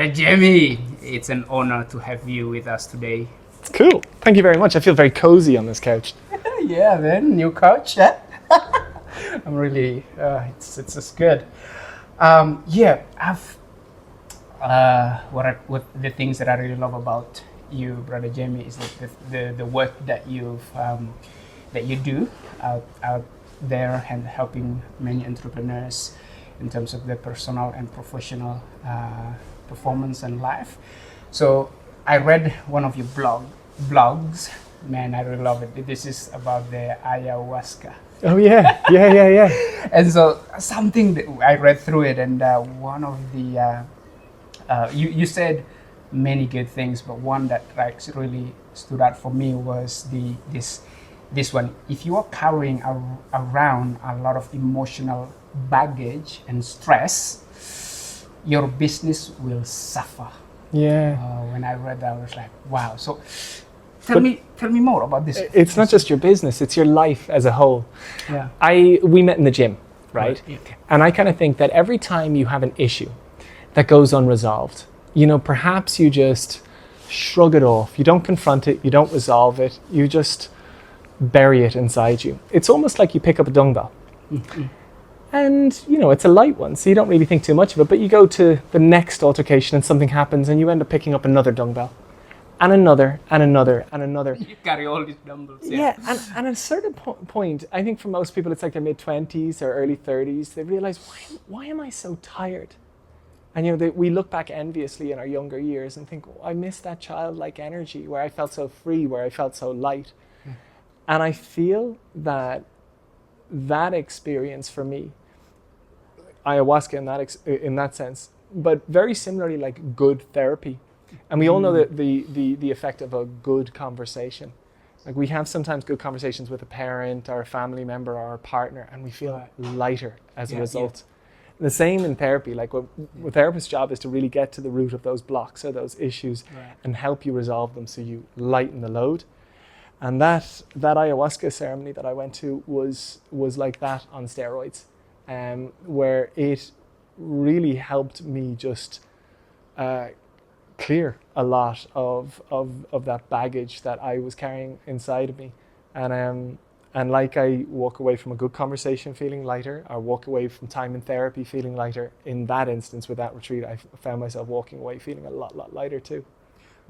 Brother Jamie, it's an honor to have you with us today. It's cool. Thank you very much. I feel very cozy on this couch. Yeah, man, new couch. Eh? I'm really, it's just good. Yeah, I've what the things that I really love about you, Brother Jamie, is that the work that you do out there and helping many entrepreneurs in terms of their personal and professional performance and life. So I read one of your blogs. Man, I really love it. This is about the ayahuasca. Oh yeah. And so something that I read through it, and one of the you said many good things, but one that like really stood out for me was this one. If you are carrying around a lot of emotional baggage and stress, your business will suffer. Yeah. When I read that, I was like, wow. So tell me more about this. It's not just your business, it's your life as a whole. Yeah. We met in the gym, right? Yeah. And I kind of think that every time you have an issue that goes unresolved, perhaps you just shrug it off. You don't confront it, you don't resolve it, you just bury it inside you. It's almost like you pick up a dumbbell. Mm-hmm. And, it's a light one, so you don't really think too much of it, but you go to the next altercation and something happens and you end up picking up another dumbbell. And another, and another, and another. You carry all these dumbbells. Yeah, and at a certain point, I think for most people, it's like their mid-20s or early 30s, they realize, why am I so tired? And, we look back enviously in our younger years and think, I miss that childlike energy where I felt so free, where I felt so light. Mm. And I feel that experience for me, ayahuasca in that sense, but very similarly like good therapy. And we all know that the effect of a good conversation. Like we have sometimes good conversations with a parent or a family member or a partner, and we feel lighter as a result. Yeah. The same in therapy. Like what therapist's job is to really get to the root of those blocks or those issues and help you resolve them so you lighten the load. And that ayahuasca ceremony that I went to was like that on steroids, where it really helped me just clear a lot of that baggage that I was carrying inside of me. And like I walk away from a good conversation feeling lighter, or walk away from time in therapy feeling lighter, in that instance with that retreat, I found myself walking away feeling a lot lighter too.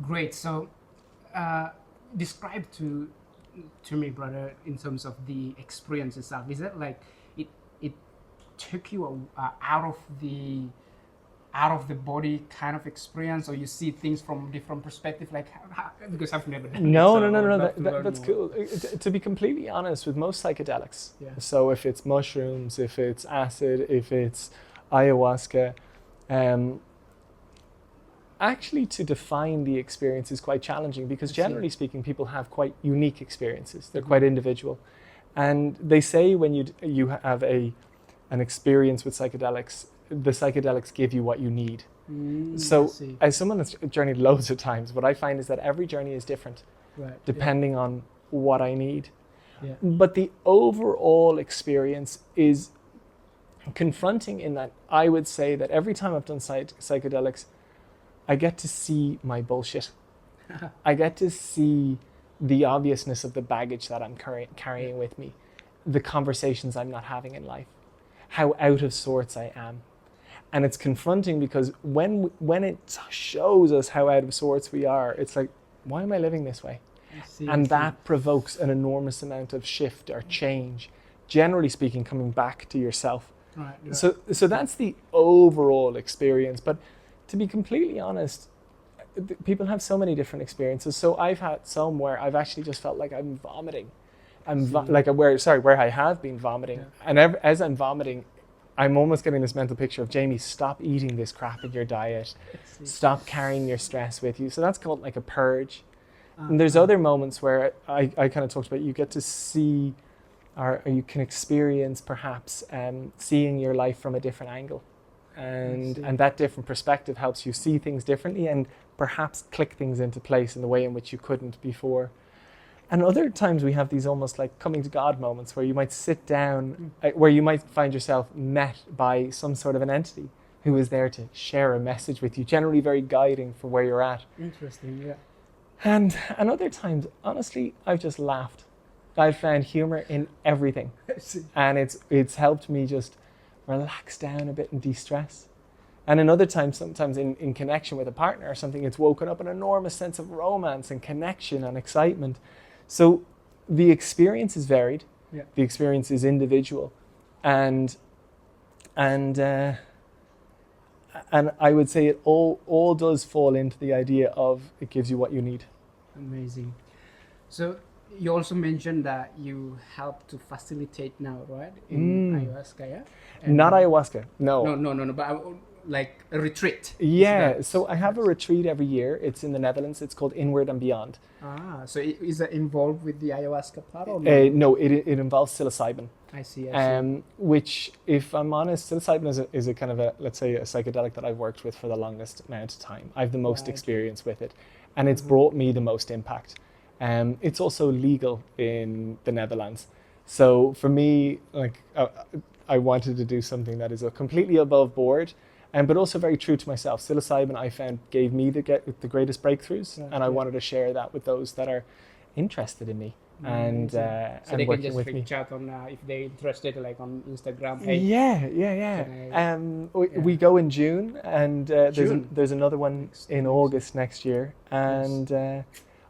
Great. So describe to me, brother, in terms of the experience itself. Is it like it took you out of the body kind of experience, or you see things from different perspective, like because I've never done No, that's cool. To be completely honest, with most psychedelics, so if it's mushrooms, if it's acid, if it's ayahuasca, actually to define the experience is quite challenging, because generally speaking, people have quite unique experiences. They're quite individual, and they say when you have an experience with psychedelics, the psychedelics give you what you need. So as someone that's journeyed loads of times, what I find is that every journey is different, depending on what I need. Yeah. But the overall experience is confronting, in that I would say that every time I've done psychedelics, I get to see my bullshit. I get to see the obviousness of the baggage that I'm carrying with me, the conversations I'm not having in life, how out of sorts I am. And it's confronting, because when it shows us how out of sorts we are, it's like, why am I living this way? That provokes an enormous amount of shift or change, generally speaking, coming back to yourself. Right, yeah. So that's the overall experience. But to be completely honest, people have so many different experiences. So I've had some where I've actually just felt like I'm vomiting. Where I have been vomiting. Yeah. And as I'm vomiting, I'm almost getting this mental picture of, Jamie, stop eating this crap in your diet. Stop carrying your stress with you. So that's called like a purge. And there's other moments where I kind of talked about, you get to see, or you can experience perhaps seeing your life from a different angle. And that different perspective helps you see things differently and perhaps click things into place in the way in which you couldn't before. And other times we have these almost like coming to God moments where you might sit down, where you might find yourself met by some sort of an entity who is there to share a message with you, generally very guiding for where you're at. Interesting. Yeah. And other times, honestly, I've just laughed. I've found humor in everything, and it's helped me just relax down a bit and de-stress. And in other times, sometimes in connection with a partner or something, it's woken up an enormous sense of romance and connection and excitement. So the experience is varied. Yeah. The experience is individual, and I would say it all does fall into the idea of it gives you what you need. Amazing. So you also mentioned that you help to facilitate now, right? In ayahuasca, yeah? And Not ayahuasca, no. No. But like a retreat. Yeah, so I have a retreat every year. It's in the Netherlands. It's called Inward and Beyond. So is that involved with the ayahuasca part or no? No, it involves psilocybin. I see. Which, if I'm honest, psilocybin is a kind of a, let's say, a psychedelic that I've worked with for the longest amount of time. I have the most experience with it, and it's brought me the most impact. It's also legal in the Netherlands. So for me, like, I wanted to do something that is completely above board, but also very true to myself. Psilocybin, I found, gave me the greatest breakthroughs, and I wanted to share that with those that are interested in me. And so and they can working just with me. reach out on if they're interested, like on Instagram. Hey, Yeah. We go in June, and June? there's another one in August next year. And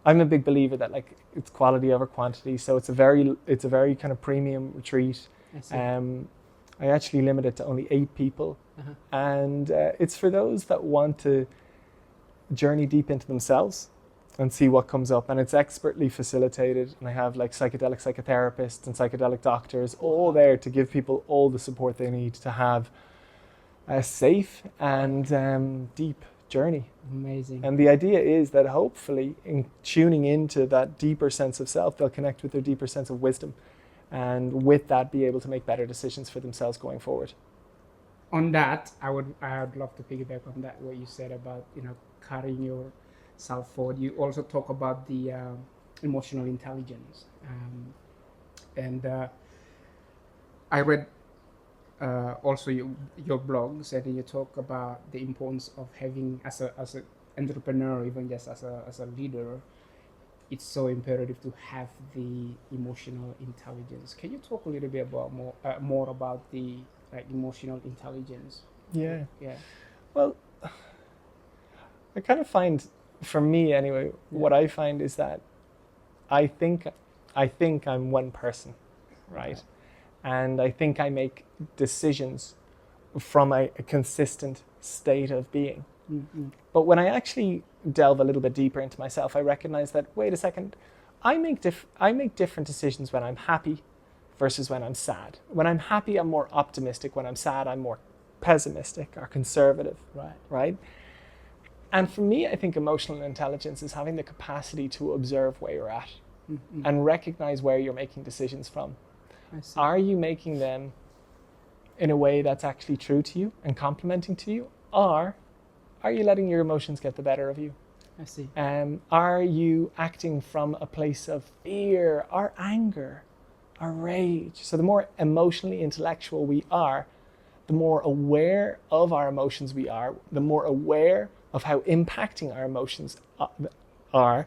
I'm a big believer that, like, it's quality over quantity. So it's a very kind of premium retreat. I see. I actually limit it to only 8 people, and it's for those that want to journey deep into themselves and see what comes up. And it's expertly facilitated, and I have like psychedelic psychotherapists and psychedelic doctors all there to give people all the support they need to have a safe and deep journey. Amazing. And the idea is that hopefully, in tuning into that deeper sense of self, they'll connect with their deeper sense of wisdom, and with that be able to make better decisions for themselves going forward. On that, I would love to piggyback on that, what you said about, carrying yourself forward. You also talk about the emotional intelligence, and I read also your blogs, and you talk about the importance of having, as an entrepreneur, even just as a leader, it's so imperative to have the emotional intelligence. Can you talk a little bit about more about the emotional intelligence? Yeah. Yeah. Well, I kind of find, for me anyway, what I find is that I think I'm one person, right? Okay. And I think I make decisions from a consistent state of being. Mm-hmm. But when I actually delve a little bit deeper into myself, I recognize that, wait a second, I make different decisions when I'm happy versus when I'm sad. When I'm happy, I'm more optimistic. When I'm sad, I'm more pessimistic or conservative, right? And for me, I think emotional intelligence is having the capacity to observe where you're at and recognize where you're making decisions from. I see. Are you making them in a way that's actually true to you and complementing to you? Or are you letting your emotions get the better of you? I see. Are you acting from a place of fear or anger or rage? So the more emotionally intellectual we are, the more aware of our emotions we are, the more aware of how impacting our emotions are,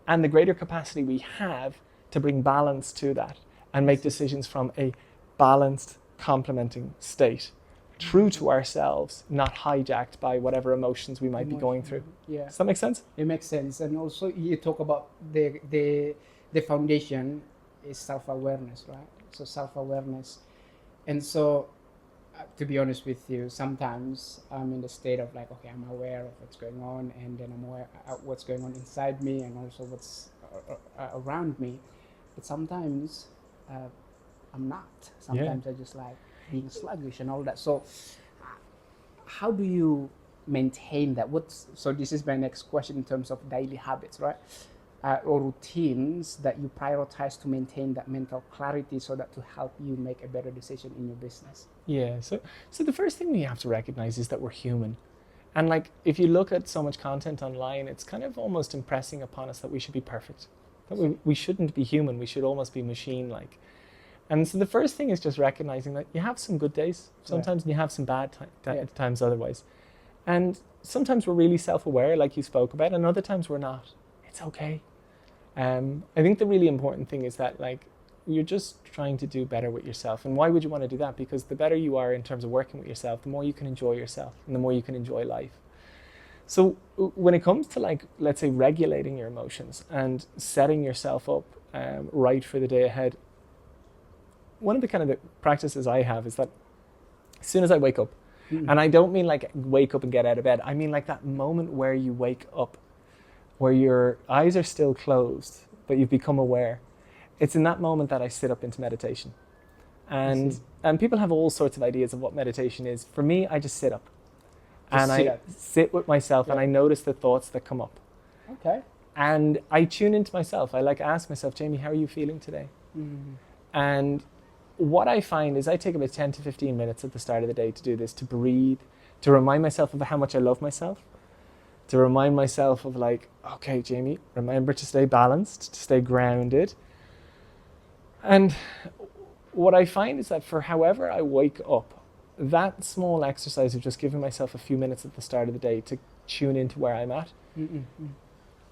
and the greater capacity we have to bring balance to that and make decisions from a balanced, complementing state, true to ourselves, not hijacked by whatever emotions we might be going through. Yeah. Does that make sense? It makes sense. And also you talk about the foundation is self-awareness, right? So self-awareness. And so to be honest with you, sometimes I'm in the state of like, okay, I'm aware of what's going on, and then I'm aware of what's going on inside me and also what's around me. But sometimes I'm not. Sometimes I just like being sluggish and all that. So how do you maintain that? So this is my next question in terms of daily habits, right? Or routines that you prioritize to maintain that mental clarity so that to help you make a better decision in your business. Yeah, so the first thing we have to recognize is that we're human. And like, if you look at so much content online, it's kind of almost impressing upon us that we should be perfect. That we shouldn't be human, we should almost be machine-like. And so the first thing is just recognizing that you have some good days sometimes, and you have some bad times otherwise. And sometimes we're really self-aware, like you spoke about, and other times we're not. It's okay. I think the really important thing is that, like, you're just trying to do better with yourself. And why would you want to do that? Because the better you are in terms of working with yourself, the more you can enjoy yourself and the more you can enjoy life. So when it comes to, like, let's say, regulating your emotions and setting yourself up right for the day ahead, one of the kind of the practices I have is that as soon as I wake up, and I don't mean like wake up and get out of bed, I mean like that moment where you wake up, where your eyes are still closed, but you've become aware. It's in that moment that I sit up into meditation. And people have all sorts of ideas of what meditation is. For me, I just sit up. I sit with myself and I notice the thoughts that come up. Okay. And I tune into myself. I like ask myself, Jamie, how are you feeling today? And what I find is I take about 10 to 15 minutes at the start of the day to do this, to breathe, to remind myself of how much I love myself, to remind myself of, like, okay, Jamie, remember to stay balanced, to stay grounded. And what I find is that for however I wake up, that small exercise of just giving myself a few minutes at the start of the day to tune into where I'm at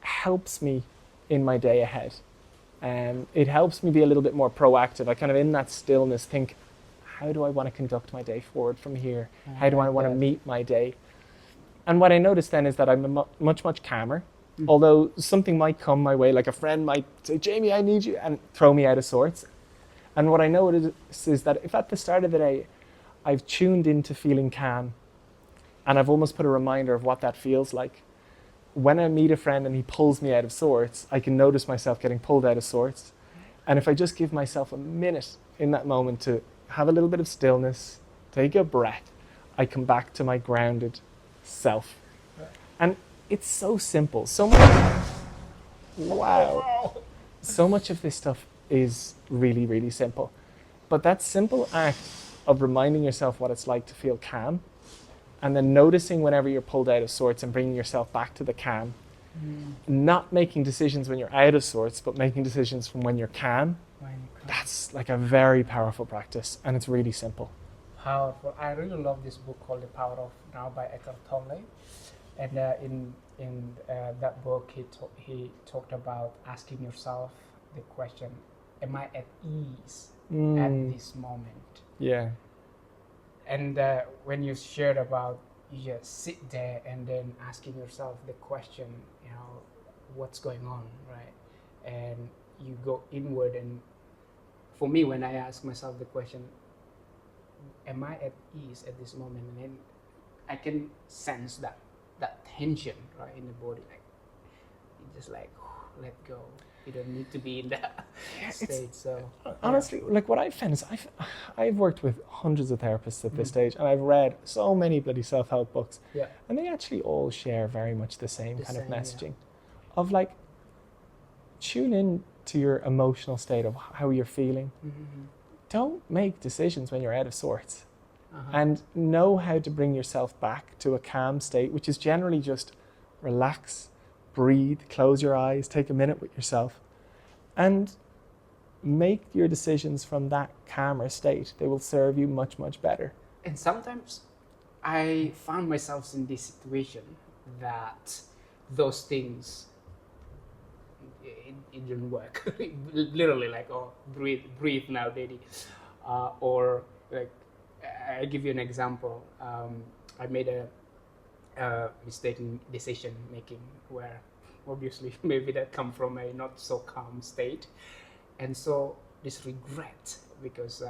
helps me in my day ahead. It helps me be a little bit more proactive. I kind of, in that stillness, think, how do I want to conduct my day forward from here? How do I want to meet my day? And what I notice then is that I'm much, much calmer. Although something might come my way, like a friend might say, Jamie, I need you, and throw me out of sorts. And what I notice is that if at the start of the day, I've tuned into feeling calm, and I've almost put a reminder of what that feels like, when I meet a friend and he pulls me out of sorts, I can notice myself getting pulled out of sorts. And if I just give myself a minute in that moment to have a little bit of stillness, take a breath, I come back to my grounded self. And it's so simple. So much, so much of this stuff is really, really simple. But that simple act of reminding yourself what it's like to feel calm, and then noticing whenever you're pulled out of sorts and bringing yourself back to the calm. Not making decisions when you're out of sorts, but making decisions from when you're calm. That's like a very powerful practice, and it's really simple. Powerful. I really love this book called The Power of Now by Eckhart Tolle. And in that book, he talked about asking yourself the question, am I at ease at this moment? Yeah. And when you shared about, you just sit there and then asking yourself the question, you know, what's going on, right? And you go inward. And for me, when I ask myself the question, am I at ease at this moment? And then I can sense that tension, right, in the body. Like, you just like, let go. You don't need to be in that state. So honestly, like what I've found is I've worked with hundreds of therapists at this stage, and I've read so many bloody self-help books, and they actually all share very much the same kind of messaging of, like, tune in to your emotional state of how you're feeling. Don't make decisions when you're out of sorts, and know how to bring yourself back to a calm state, which is generally just relax, breathe, close your eyes, take a minute with yourself, and make your decisions from that calmer state. They will serve you much, much better. And sometimes I found myself in this situation that those things, it didn't work. Literally, like, oh, breathe now, daddy. Or, like, I give you an example. I made a mistaken decision making where obviously maybe that come from a not so calm state, and so this regret because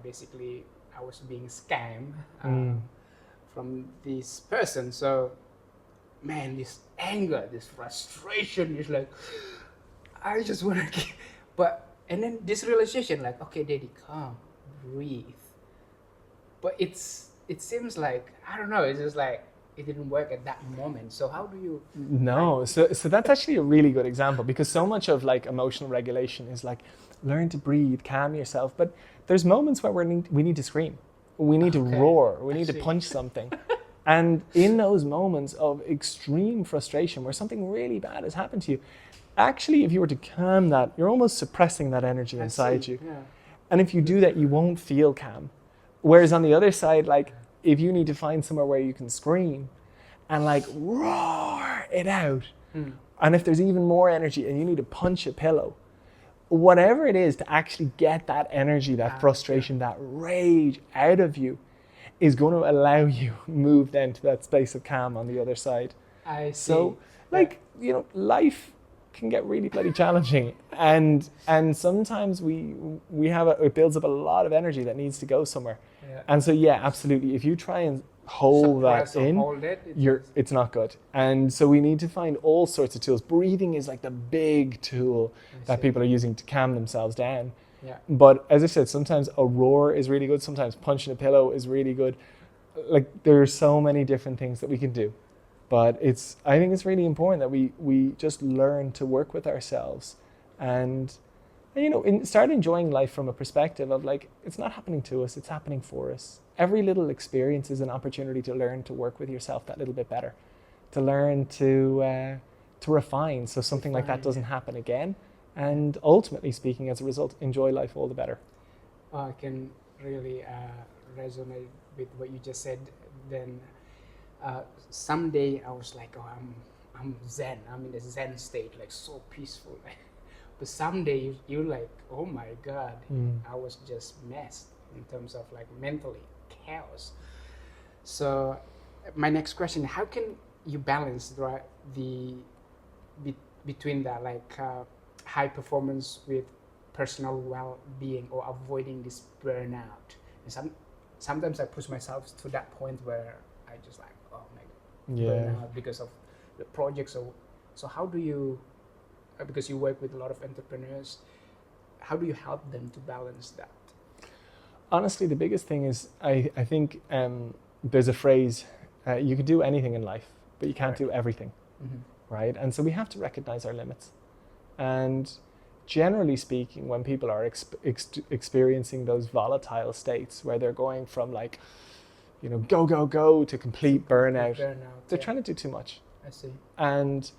basically I was being scammed from this person. So man, this anger, this frustration is like, I just want to and then this realization, like, okay, daddy, calm, breathe. But it seems like, I don't know, it's just like it didn't work at that moment. So how do you? No, so that's actually a really good example, because so much of, like, emotional regulation is like, learn to breathe, calm yourself. But there's moments where we need to scream, we need to roar, we need to punch something. And in those moments of extreme frustration where something really bad has happened to you, actually, if you were to calm that, you're almost suppressing that energy inside you. Yeah. And if you do that, you won't feel calm. Whereas on the other side, like if you need to find somewhere where you can scream and like roar it out, and if there's even more energy and you need to punch a pillow, whatever it is to actually get that energy, that frustration, that rage out of you is going to allow you move then to that space of calm on the other side. I see. So, like, you know, life can get really bloody challenging, and sometimes we have it builds up a lot of energy that needs to go somewhere. Yeah. And so, yeah, absolutely. If you try and hold Suppress that or in, hold it, it's not good. And so we need to find all sorts of tools. Breathing is like the big tool that people are using to calm themselves down. Yeah. But as I said, sometimes a roar is really good. Sometimes punching a pillow is really good. Like there are so many different things that we can do. But I think it's really important that we just learn to work with ourselves and you know, start enjoying life from a perspective of like, it's not happening to us, it's happening for us. Every little experience is an opportunity to learn to work with yourself that little bit better, to learn to refine so something like that doesn't happen again. And ultimately speaking, as a result, enjoy life all the better. I can really resonate with what you just said. Then someday I was like, oh, I'm Zen. I'm in a Zen state, like so peaceful. But someday you're like, oh my God, I was just messed in terms of like mentally chaos. So my next question: how can you balance between that like high performance with personal well-being or avoiding this burnout? And sometimes I push myself to that point where I just like, oh my God, burnout because of the project. So how do you, because you work with a lot of entrepreneurs, how do you help them to balance that? Honestly, the biggest thing is I think there's a phrase, you can do anything in life, but you can't do everything, right? And so we have to recognize our limits. And generally speaking, when people are experiencing those volatile states where they're going from like, you know, go to complete burnout, they're trying to do too much. I see. And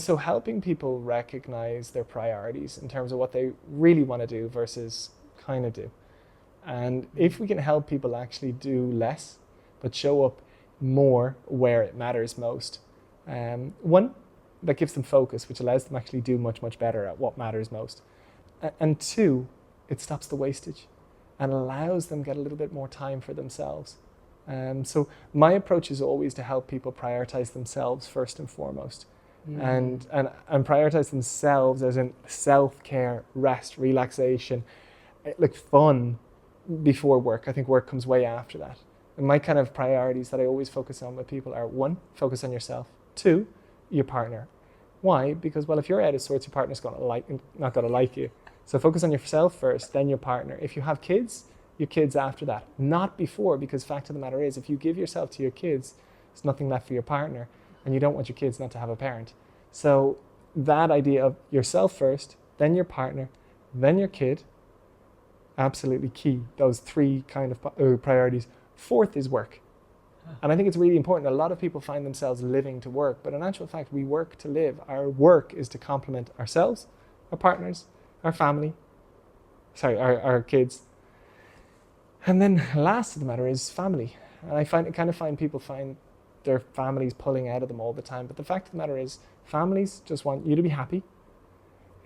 so helping people recognize their priorities in terms of what they really want to do versus kind of do. And if we can help people actually do less, but show up more where it matters most, one, that gives them focus, which allows them actually do much, much better at what matters most. And two, it stops the wastage and allows them get a little bit more time for themselves. So my approach is always to help people prioritize themselves first and foremost. And prioritize themselves as in self-care, rest, relaxation, like fun before work. I think work comes way after that. And my kind of priorities that I always focus on with people are: one, focus on yourself. Two, your partner. Why? Because, well, if you're out of sorts, your partner's not going to like you. So focus on yourself first, then your partner. If you have kids, your kids after that, not before, because fact of the matter is, if you give yourself to your kids, there's nothing left for your partner, and you don't want your kids not to have a parent. So that idea of yourself first, then your partner, then your kid, absolutely key. Those three kind of priorities. Fourth is work. And I think it's really important. A lot of people find themselves living to work, but in actual fact, we work to live. Our work is to complement ourselves, our partners, our family, our kids. And then last of the matter is family. And I find people find their families pulling out of them all the time. But the fact of the matter is, families just want you to be happy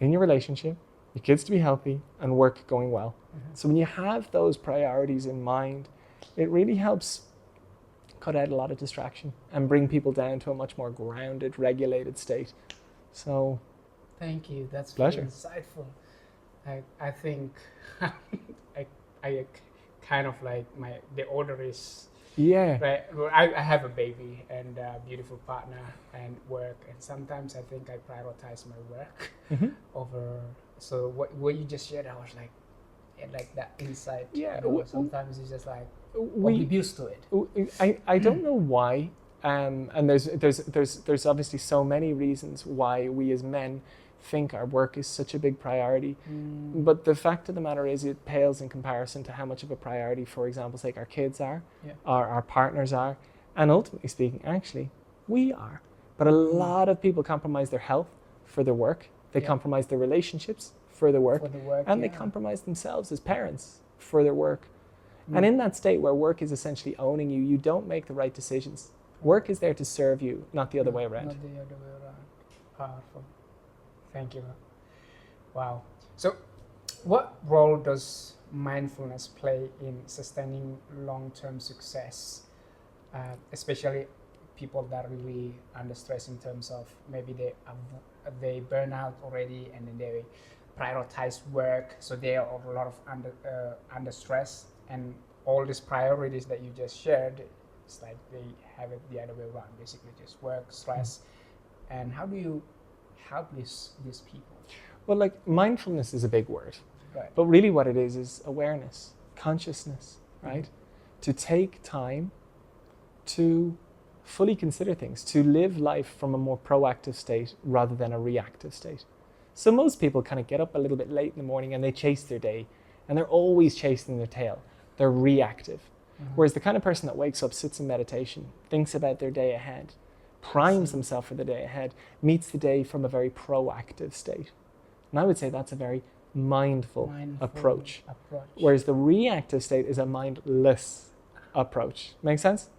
in your relationship, your kids to be healthy, and work going well. So when you have those priorities in mind, it really helps cut out a lot of distraction and bring people down to a much more grounded, regulated state. So, thank you. That's pleasure. Very insightful. I think I kind of like the order is right. I have a baby and a beautiful partner and work, and sometimes I think I prioritize my work over. So what you just shared, I was like that insight. Yeah. Sometimes it's just like we're used to it. I don't know why, and there's obviously so many reasons why we as men think our work is such a big priority. But the fact of the matter is, it pales in comparison to how much of a priority, for example, like our kids are, or our partners are, and ultimately speaking, actually, we are. But a lot of people compromise their health for their work. They compromise their relationships for their work, For the work, and they yeah. compromise themselves as parents for their work. And in that state where work is essentially owning you, you don't make the right decisions. Work is there to serve you, not the other way around. Not the other way around. Powerful. Thank you. Wow. So, what role does mindfulness play in sustaining long-term success, especially people that are really under stress in terms of maybe they burn out already and then they prioritize work, so they are a lot of under stress, and all these priorities that you just shared, it's like they have it the other way around, basically just work, stress. And how do you help these people? Well, like mindfulness is a big word, Right. but really what it is awareness, consciousness, right? To take time to fully consider things, to live life from a more proactive state rather than a reactive state. So most people kind of get up a little bit late in the morning and they chase their day, and they're always chasing their tail. They're reactive. Whereas the kind of person that wakes up, sits in meditation, thinks about their day ahead, primes themselves for the day ahead, meets the day from a very proactive state. And I would say that's a very mindful approach. Whereas the reactive state is a mindless approach. Make sense?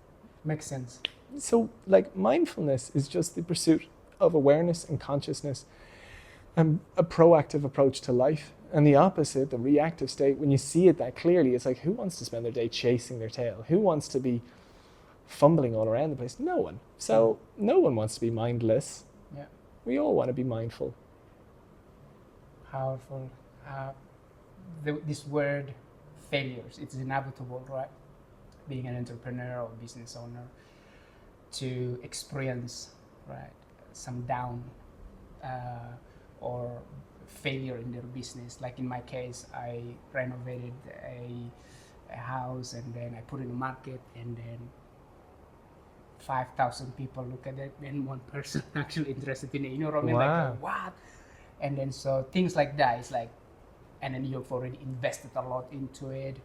Makes sense. So, like, mindfulness is just the pursuit of awareness and consciousness, and a proactive approach to life. And the opposite, the reactive state, when you see it that clearly, it's like, who wants to spend their day chasing their tail? Who wants to be fumbling all around the place? No one. So no one wants to be mindless. Yeah. We all want to be mindful. Powerful. This word failures, it's inevitable, right? Being an entrepreneur or business owner, to experience, right, some down or failure in their business. Like in my case, I renovated a house and then I put it in the market, and then 5,000 people look at it and one person actually interested in it. You know what I mean? Wow. Like, what? And then so things like that is like, and then you've already invested a lot into it,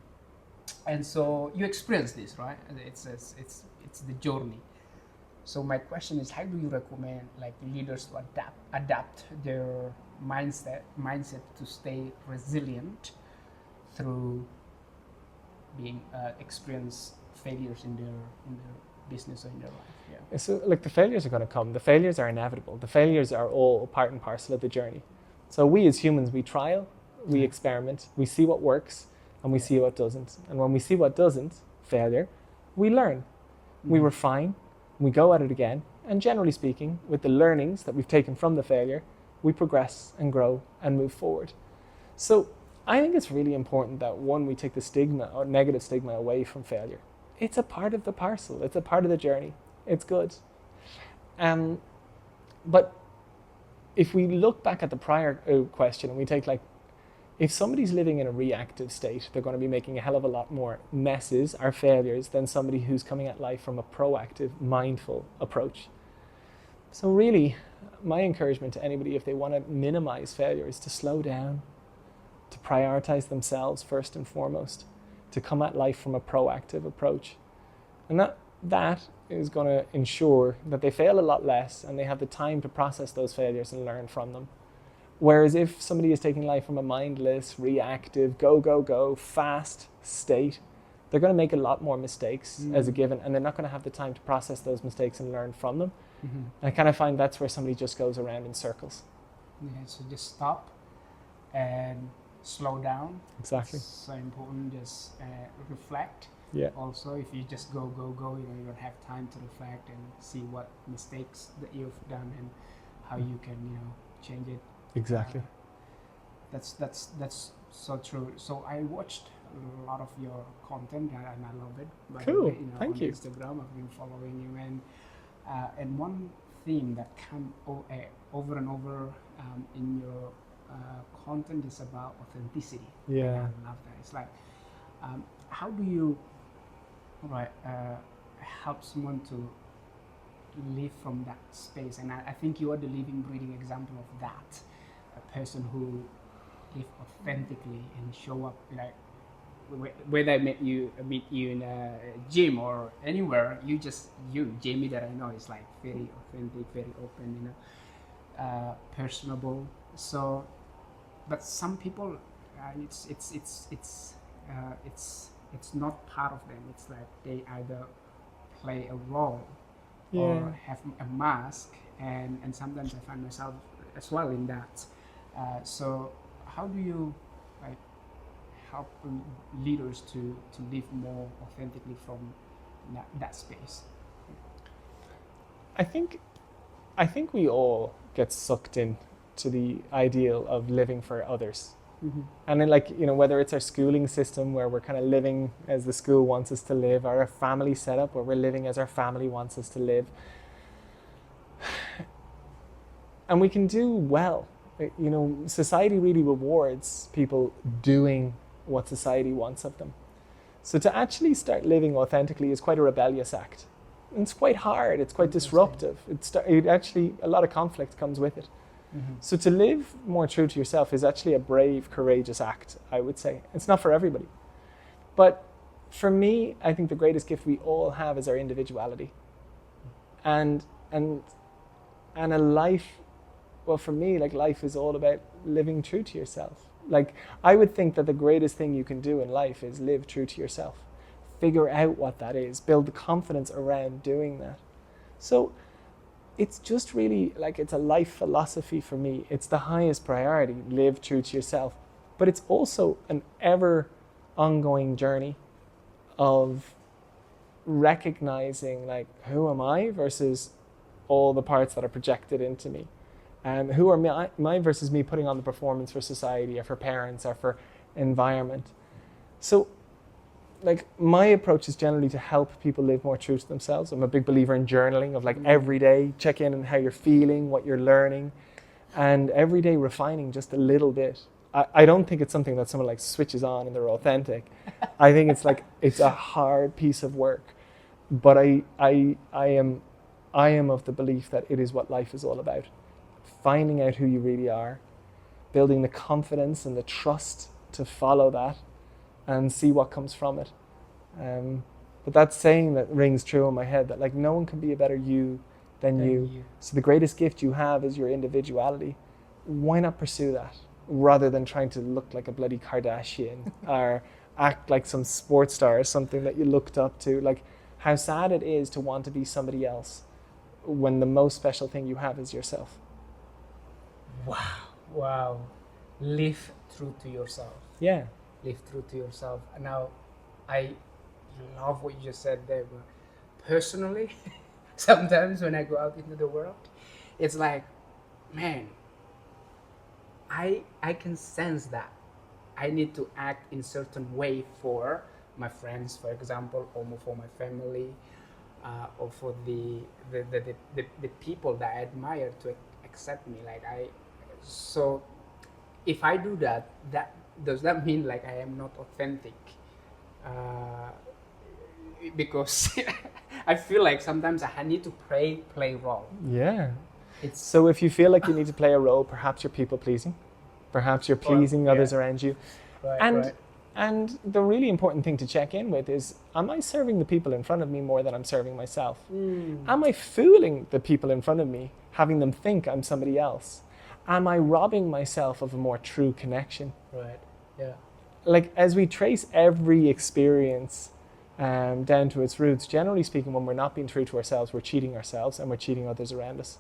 and so you experience this, right? It's the journey. So my question is, how do you recommend like leaders to adapt their mindset to stay resilient through being experience failures in their business or in their life? Yeah. So, like, the failures are going to come. The failures are inevitable. The failures are all part and parcel of the journey. So we as humans, we trial, we experiment, we see what works, and we see what doesn't. And when we see what doesn't, failure, we learn, we refine, we go at it again. And generally speaking, with the learnings that we've taken from the failure, we progress and grow and move forward. So I think it's really important that, one, we take the stigma or negative stigma away from failure. It's a part of the parcel. It's a part of the journey. It's good. But if we look back at the prior question and we take, like, if somebody's living in a reactive state, they're going to be making a hell of a lot more messes or failures than somebody who's coming at life from a proactive, mindful approach. So really, my encouragement to anybody, if they want to minimize failure, is to slow down, to prioritize themselves first and foremost, to come at life from a proactive approach. And that is going to ensure that they fail a lot less and they have the time to process those failures and learn from them. Whereas if somebody is taking life from a mindless, reactive, go, fast state, they're going to make a lot more mistakes as a given, and they're not going to have the time to process those mistakes and learn from them. And I kind of find that's where somebody just goes around in circles. Yeah, so just stop and slow down. Exactly. It's so important. Just reflect. Yeah. Also, if you just go, you don't have time to reflect and see what mistakes that you've done and how you can, change it. Exactly. That's so true. So I watched a lot of your content and I love it. By the Cool. way, Thank on you. Instagram, I've been following you, and one theme that comes over and over in your content is about authenticity. Yeah. And I love that. It's like, how do you help someone to live from that space? And I think you are the living, breathing example of that. A person who live authentically and show up, like whether I meet you in a gym or anywhere, Jamie that I know is like very authentic, very open, personable. So but some people, it's not part of them. It's like they either play a role or have a mask, and sometimes I find myself as well in that. So how do you like help leaders to live more authentically from that space? I think we all get sucked in to the ideal of living for others. Mm-hmm. And then, like, you know, whether it's our schooling system where we're kind of living as the school wants us to live, or our family setup where we're living as our family wants us to live. And we can do well. You know, society really rewards people doing what society wants of them. So to actually start living authentically is quite a rebellious act. And it's quite hard, it's quite disruptive. It actually, a lot of conflict comes with it. Mm-hmm. So to live more true to yourself is actually a brave, courageous act, I would say. It's not for everybody. But for me, I think the greatest gift we all have is our individuality. And a life, well, for me, like, life is all about living true to yourself. Like, I would think that the greatest thing you can do in life is live true to yourself. Figure out what that is, build the confidence around doing that. So it's just really like, it's a life philosophy for me. It's the highest priority, live true to yourself. But it's also an ever ongoing journey of recognizing, like, who am I versus all the parts that are projected into me. Who am I versus me putting on the performance for society or for parents or for environment. So, like, my approach is generally to help people live more true to themselves. I'm a big believer in journaling, of like every day, check in on how you're feeling, what you're learning, and every day refining just a little bit. I don't think it's something that someone like switches on and they're authentic. I think it's like, it's a hard piece of work. But I am of the belief that it is what life is all about. Finding out who you really are, building the confidence and the trust to follow that and see what comes from it. But that saying that rings true in my head, that like, no one can be a better you than you. So the greatest gift you have is your individuality. Why not pursue that rather than trying to look like a bloody Kardashian or act like some sports star or something that you looked up to? Like, how sad it is to want to be somebody else when the most special thing you have is yourself. Wow. Live true to yourself. Yeah. Live true to yourself. Now, I love what you just said there. But personally, sometimes when I go out into the world, it's like, man, I can sense that I need to act in certain way for my friends, for example, or for my family, or for the people that I admire to accept me. So if I do that, does that mean like I am not authentic? Because I feel like sometimes I need to play role. Yeah. So if you feel like you need to play a role, perhaps you're people pleasing, perhaps you're pleasing others around you. Right. And the really important thing to check in with is, am I serving the people in front of me more than I'm serving myself? Am I fooling the people in front of me, having them think I'm somebody else? Am I robbing myself of a more true connection? Right, yeah. Like, as we trace every experience down to its roots, generally speaking, when we're not being true to ourselves, we're cheating ourselves and we're cheating others around us.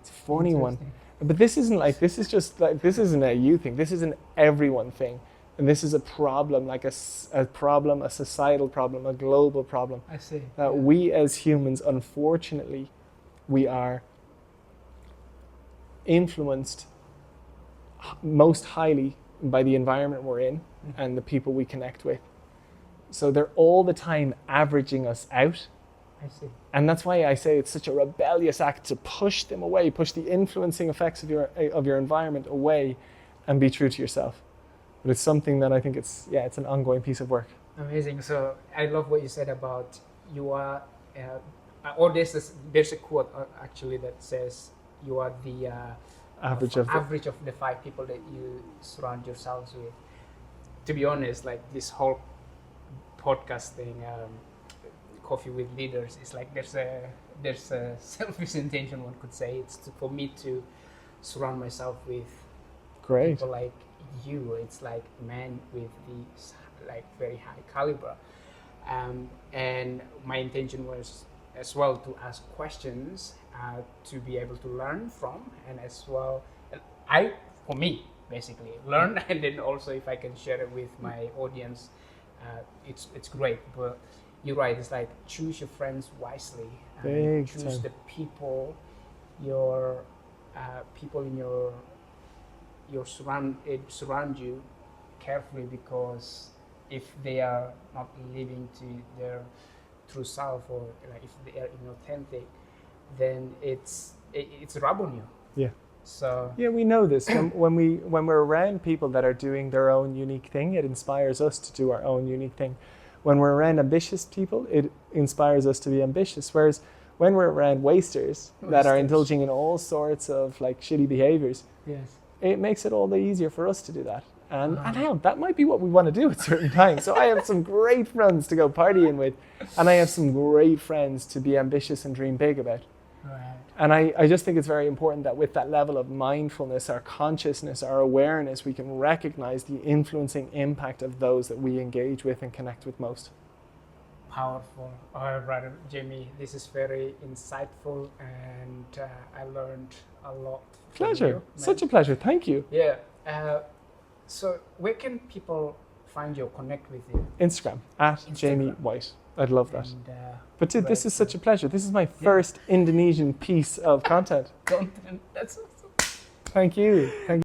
It's a funny one. But this isn't a you thing. This is an everyone thing. And this is a problem, like a problem, a societal problem, a global problem. I see. That we as humans, unfortunately, we are influenced most highly by the environment we're in and the people we connect with. So they're all the time averaging us out. I see. And that's why I say it's such a rebellious act to push them away, push the influencing effects of your environment away, and be true to yourself. But it's something that I think it's an ongoing piece of work. Amazing. So I love what you said about you are, or there's a quote actually that says you are the average of the 5 people that you surround yourselves with. To be honest, like this whole podcast thing, Coffee with Leaders, is like there's a selfish intention, one could say. It's for me to surround myself with Great. people like you. It's like men with the like very high caliber. And my intention was as well to ask questions to be able to learn from, and as well, for me, basically learn, and then also if I can share it with my audience, it's great. But you're right. It's like choose your friends wisely. Big Choose time. the people, your people in your surround you carefully, because if they are not living to their true self, or like if they are inauthentic, then it's rub on you. Yeah. So Yeah, we know this. When we're around people that are doing their own unique thing, it inspires us to do our own unique thing. When we're around ambitious people, it inspires us to be ambitious. Whereas when we're around wasters that are indulging in all sorts of like shitty behaviors, yes, it makes it all the easier for us to do that. And hell, that might be what we want to do at certain times. So I have some great friends to go partying with, and I have some great friends to be ambitious and dream big about. right. And I just think it's very important that with that level of mindfulness, our consciousness, our awareness, we can recognize the influencing impact of those that we engage with and connect with most. Powerful. Brother Jamie, this is very insightful, and I learned a lot. From Pleasure. you, man. Such a pleasure. Thank you. Yeah. So where can people find you or connect with you? Instagram, at Instagram. Jamie White. I'd love that. And, But dude, this right. is such a pleasure. This is my first Indonesian piece of content. content. That's awesome. Thank you. Thank you.